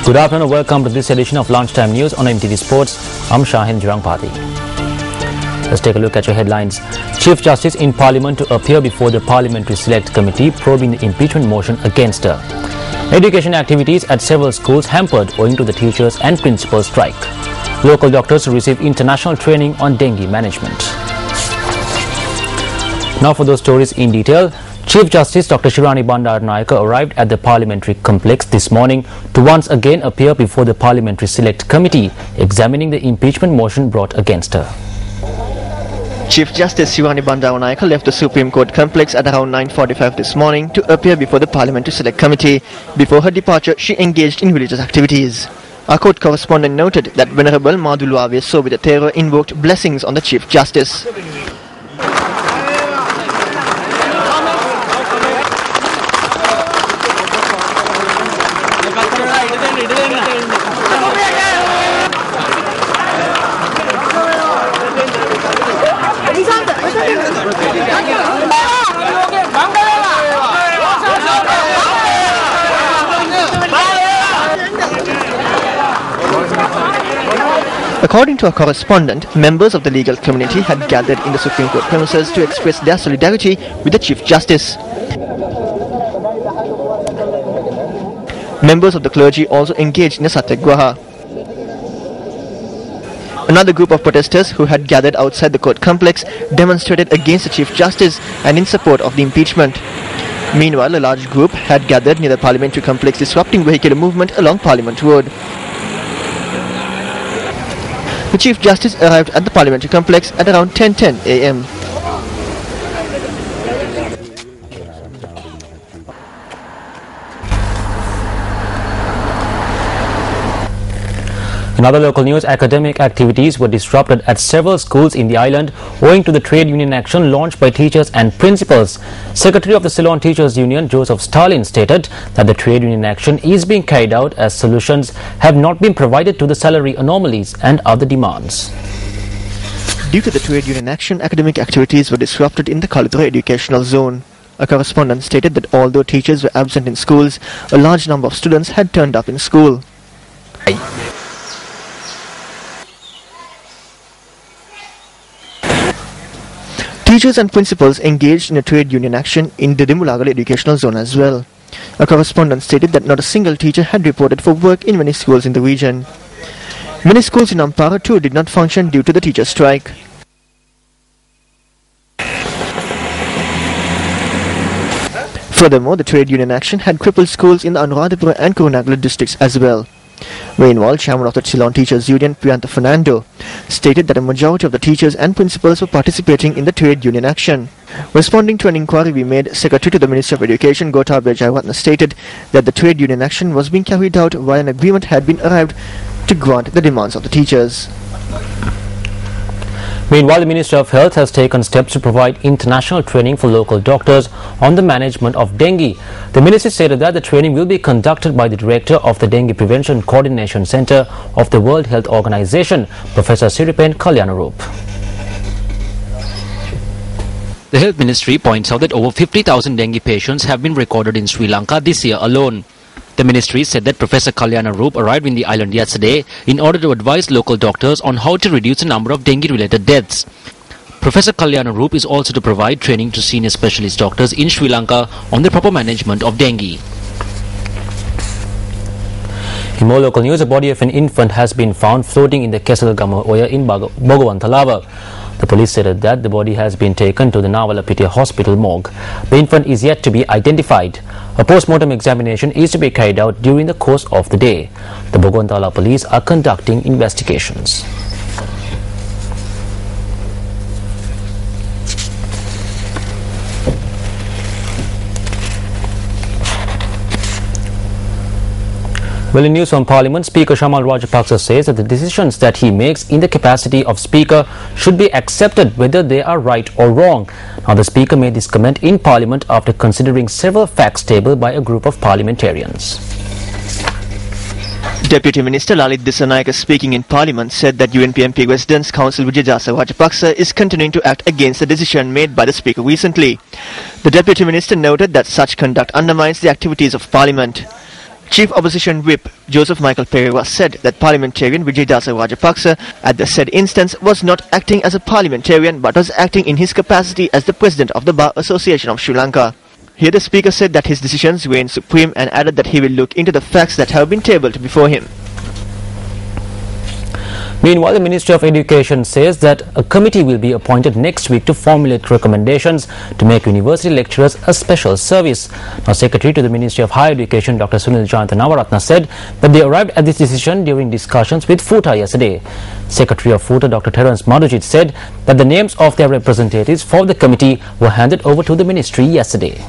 Good afternoon and welcome to this edition of Lunchtime News on MTV Sports. I'm Shahin Jurangpati. Let's take a look at your headlines. Chief Justice in Parliament to appear before the Parliamentary Select Committee probing the impeachment motion against her. Education activities at several schools hampered owing to the teachers and principals strike. Local doctors receive international training on dengue management. Now for those stories in detail. Chief Justice Dr. Shirani Bandaranaike arrived at the parliamentary complex this morning to once again appear before the Parliamentary Select Committee examining the impeachment motion brought against her. Chief Justice Shirani Bandaranaike left the Supreme Court complex at around 9:45 this morning to appear before the Parliamentary Select Committee. Before her departure, she engaged in religious activities. Our court correspondent noted that Venerable Madhuluave Sobhita invoked blessings on the Chief Justice. According to a correspondent, members of the legal community had gathered in the Supreme Court premises to express their solidarity with the Chief Justice. Members of the clergy also engaged in a satyagraha. Another group of protesters who had gathered outside the court complex demonstrated against the Chief Justice and in support of the impeachment. Meanwhile, a large group had gathered near the parliamentary complex disrupting vehicular movement along Parliament Road. The Chief Justice arrived at the parliamentary complex at around 10:10 a.m. In other local news, academic activities were disrupted at several schools in the island owing to the trade union action launched by teachers and principals. Secretary of the Ceylon Teachers Union, Joseph Stalin, stated that the trade union action is being carried out as solutions have not been provided to the salary anomalies and other demands. Due to the trade union action, academic activities were disrupted in the Kaludra educational zone. A correspondent stated that although teachers were absent in schools, a large number of students had turned up in school. Teachers and principals engaged in a trade union action in the Dimulagal educational zone as well. A correspondent stated that not a single teacher had reported for work in many schools in the region. Many schools in Ampara too did not function due to the teacher strike. Furthermore, the trade union action had crippled schools in the Anuradhapura and Kurunegala districts as well. Meanwhile, chairman of the Ceylon Teachers Union, Prianta Fernando, stated that a majority of the teachers and principals were participating in the trade union action. Responding to an inquiry we made, Secretary to the Ministry of Education, Gotabaya Jayaratne, stated that the trade union action was being carried out while an agreement had been arrived to grant the demands of the teachers. Meanwhile, the Ministry of Health has taken steps to provide international training for local doctors on the management of dengue. The ministry stated that the training will be conducted by the Director of the Dengue Prevention Coordination Center of the World Health Organization, Professor Siripen Kalyanarup. The Health Ministry points out that over 50,000 dengue patients have been recorded in Sri Lanka this year alone. The ministry said that Professor Kalyanarup arrived in the island yesterday in order to advise local doctors on how to reduce the number of dengue-related deaths. Professor Kalyanarup is also to provide training to senior specialist doctors in Sri Lanka on the proper management of dengue. In more local news, the body of an infant has been found floating in the Kesalgama Oya in Bogawantalawa. The police said that the body has been taken to the Nawalapitiya Hospital morgue. The infant is yet to be identified. A post-mortem examination is to be carried out during the course of the day. The Bogawantala police are conducting investigations. Well, in news from Parliament, Speaker Shamal Rajapaksa says that the decisions that he makes in the capacity of Speaker should be accepted whether they are right or wrong. Now, the Speaker made this comment in Parliament after considering several facts tabled by a group of parliamentarians. Deputy Minister Lalit Dissanayake, speaking in Parliament, said that UNP Residents Council Vijayjasa Rajapaksa is continuing to act against the decision made by the Speaker recently. The Deputy Minister noted that such conduct undermines the activities of Parliament. Chief Opposition Whip Joseph Michael Pereira said that parliamentarian Vijayadasa Rajapaksa at the said instance was not acting as a parliamentarian but was acting in his capacity as the president of the Bar Association of Sri Lanka. Here the speaker said that his decisions reign supreme and added that he will look into the facts that have been tabled before him. Meanwhile, the Ministry of Education says that a committee will be appointed next week to formulate recommendations to make university lecturers a special service. Now, Secretary to the Ministry of Higher Education, Dr. Sunil Jayanta Navaratna, said that they arrived at this decision during discussions with FUTA yesterday. Secretary of FUTA, Dr. Terence Madhujit, said that the names of their representatives for the committee were handed over to the ministry yesterday.